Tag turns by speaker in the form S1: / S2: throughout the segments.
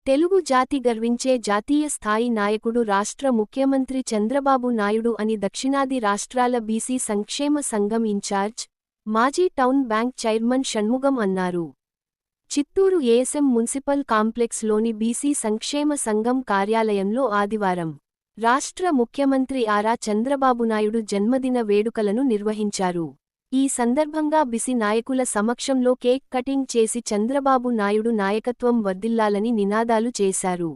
S1: తెలుగు జాతి గర్వించే జాతీయ స్థాయి నాయకుడు రాష్ట్ర ముఖ్యమంత్రి చంద్రబాబు నాయుడు అని దక్షిణాది రాష్ట్రాల బీసీ సంక్షేమ సంఘం ఇన్ఛార్జ్, మాజీ టౌన్ బ్యాంక్ చైర్మన్ షణ్ముగం అన్నారు. చిత్తూరు ఏఎస్ఎం మున్సిపల్ కాంప్లెక్స్లోని బీసీ సంక్షేమ సంఘం కార్యాలయంలో ఆదివారం రాష్ట్ర ముఖ్యమంత్రి ఆరా చంద్రబాబు నాయుడు జన్మదిన వేడుకలను నిర్వహించారు. ఈ సందర్భంగా బీసీ నాయకుల సమక్షంలో కేక్ కటింగ్ చేసి చంద్రబాబు నాయుడు నాయకత్వం వర్ధిల్లాలని నినాదాలు చేశారు.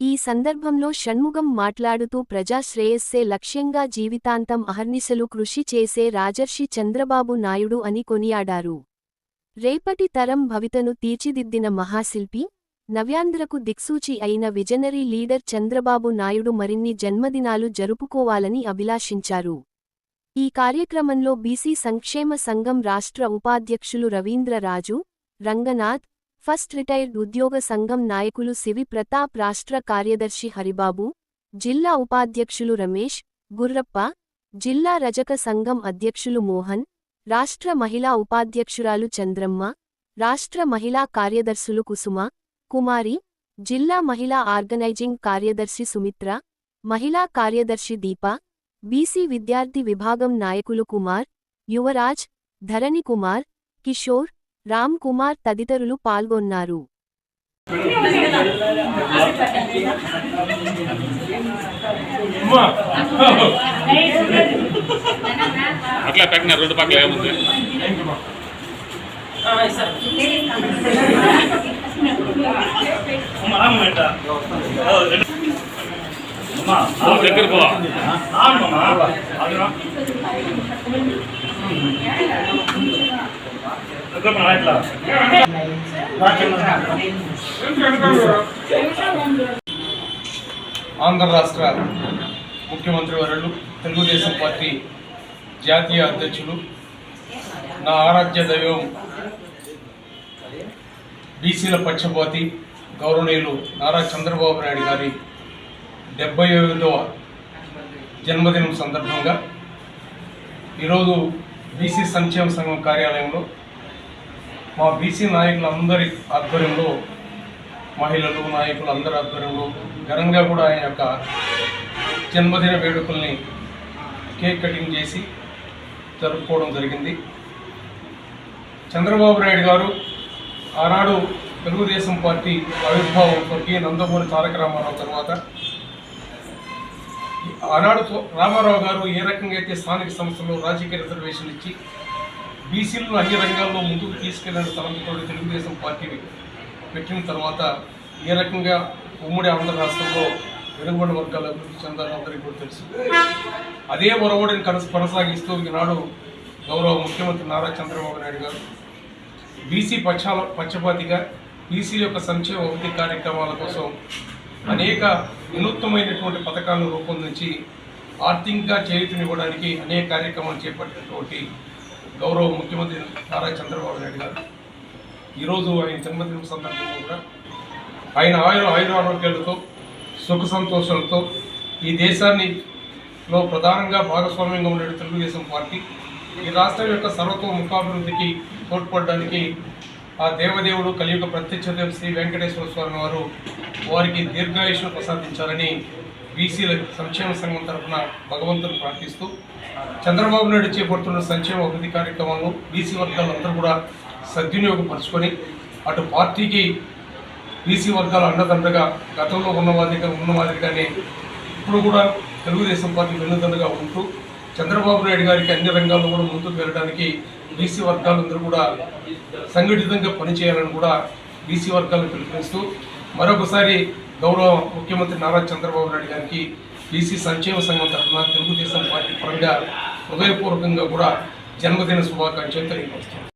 S1: ఈ సందర్భంలో షణ్ముగం మాట్లాడుతూ ప్రజా శ్రేయస్సే లక్ష్యంగా జీవితాంతం అహర్నిశలు కృషి చేసే రాజర్షి చంద్రబాబు నాయుడు అని కొనియాడారు. రేపటి తరం భవితను తీర్చిదిద్దిన మహాశిల్పి, నవ్యాంధ్రకు దిక్సూచి అయిన విజనరీ లీడర్ చంద్రబాబు నాయుడు మరిన్ని జన్మదినాలు జరుపుకోవాలని అభిలాషించారు. ఈ కార్యక్రమంలో బీసీ సంక్షేమ సంఘం రాష్ట్ర ఉపాధ్యక్షులు రవీంద్రరాజు, రంగనాథ్, ఫస్ట్ రిటైర్డ్ ఉద్యోగ సంఘం నాయకులు సివి ప్రతాప్, రాష్ట్ర కార్యదర్శి హరిబాబు, జిల్లా ఉపాధ్యక్షులు రమేష్, గుర్రప్ప, జిల్లా రజక సంఘం అధ్యక్షులు మోహన్, రాష్ట్ర మహిళా ఉపాధ్యక్షురాలు చంద్రమ్మ, రాష్ట్ర మహిళా కార్యదర్శులు కుసుమ, కుమారి, జిల్లా మహిళా ఆర్గనైజింగ్ కార్యదర్శి సుమిత్ర, మహిళా కార్యదర్శి దీప, బీసీ విద్యార్థి విభాగం నాయకులు కుమార్, యువరాజ్, ధరణి కుమార్, కిషోర్, రామ్ కుమార్ తదితరులు పాల్గొన్నారు.
S2: ఆంధ్ర రాష్ట్ర ముఖ్యమంత్రి వర్యులు, తెలుగుదేశం పార్టీ జాతీయ అధ్యక్షులు, నా ఆరాధ్య దైవం బీసీల పక్షపాతి గౌరవనీయులు నారా చంద్రబాబు నాయుడు గారి 75వ జన్మదినం సందర్భంగా ఈరోజు బీసీ సంక్షేమ సంఘం కార్యాలయంలో మా బీసీ నాయకులందరి ఆధ్వర్యంలో, మహిళలు నాయకులు అందరి ఆధ్వర్యంలో ఘనంగా కూడా ఆయన యొక్క జన్మదిన వేడుకల్ని కేక్ కటింగ్ చేసి జరుపుకోవడం జరిగింది. చంద్రబాబు నాయుడు గారు ఆనాడు తెలుగుదేశం పార్టీ ఆవిర్భావం స్వర్గీయ నందమూరి తారక రామారావు తర్వాత ఆనాడు రామారావు గారు ఏ రకంగా అయితే స్థానిక సంస్థల్లో రాజకీయ రిజర్వేషన్లు ఇచ్చి బీసీలను అన్ని రంగాల్లో ముందుకు తీసుకెళ్లిన తలంతో తెలుగుదేశం పార్టీ పెట్టిన తర్వాత ఏ రకంగా ఉమ్మడి ఆంధ్ర రాష్ట్రంలో వెనుకబడిన వర్గాల అభివృద్ధి చెందాలని అందరికీ కూడా తెలుసు. అదే ఒరవడిని కొనసాగిస్తూ ఈనాడు గౌరవ ముఖ్యమంత్రి నారా చంద్రబాబు నాయుడు గారు బీసీ పక్షపాతిగా బీసీల యొక్క సంక్షేమ అభివృద్ధి కార్యక్రమాల కోసం అనేక వినూత్నమైనటువంటి పథకాలను రూపొందించి ఆర్థికంగా చేయూతనివ్వడానికి అనేక కార్యక్రమాలు చేపట్టినటువంటి గౌరవ ముఖ్యమంత్రి నారా చంద్రబాబు నాయుడు గారు ఈరోజు ఆయన జన్మదినం సందర్భంగా కూడా ఆయన ఆయురారోగ్యాలతో సుఖ సంతోషాలతో ఈ దేశాన్నిలో ప్రధానంగా భాగస్వామ్యంగా ఉండే తెలుగుదేశం పార్టీ ఈ రాష్ట్రం యొక్క సర్వతోముఖాభివృద్ధికి తోడ్పడడానికి ఆ దేవదేవుడు కలియుగ ప్రత్యక్ష శ్రీ వెంకటేశ్వర స్వామి వారు వారికి దీర్ఘాయుష్ను ప్రసాదించాలని బీసీల సంక్షేమ సంఘం తరఫున భగవంతుని ప్రార్థిస్తూ చంద్రబాబు నాయుడు చేపడుతున్న సంక్షేమ అభివృద్ధి కార్యక్రమాలను బీసీ వర్గాలందరూ కూడా సద్వినియోగపరుచుకొని అటు పార్టీకి బీసీ వర్గాల అండదండగా గతంలో ఉన్న మాదిరిగానే ఇప్పుడు కూడా తెలుగుదేశం పార్టీ వెన్నుదండగా ఉంటూ చంద్రబాబు నాయుడు గారికి అన్ని రంగాల్లో కూడా ముందుకు వెళ్ళడానికి బీసీ వర్గాలందరూ కూడా సంఘటితంగా పనిచేయాలని కూడా బీసీ వర్గాలను పిలుపునిస్తూ మరొకసారి గౌరవ ముఖ్యమంత్రి నారా చంద్రబాబు నాయుడు గారికి బీసీ సంక్షేమ సంఘం తరఫున తెలుగుదేశం పార్టీ పరంగా హృదయపూర్వకంగా కూడా జన్మదిన శుభాకాంక్షలు తెలియపరుస్తాం.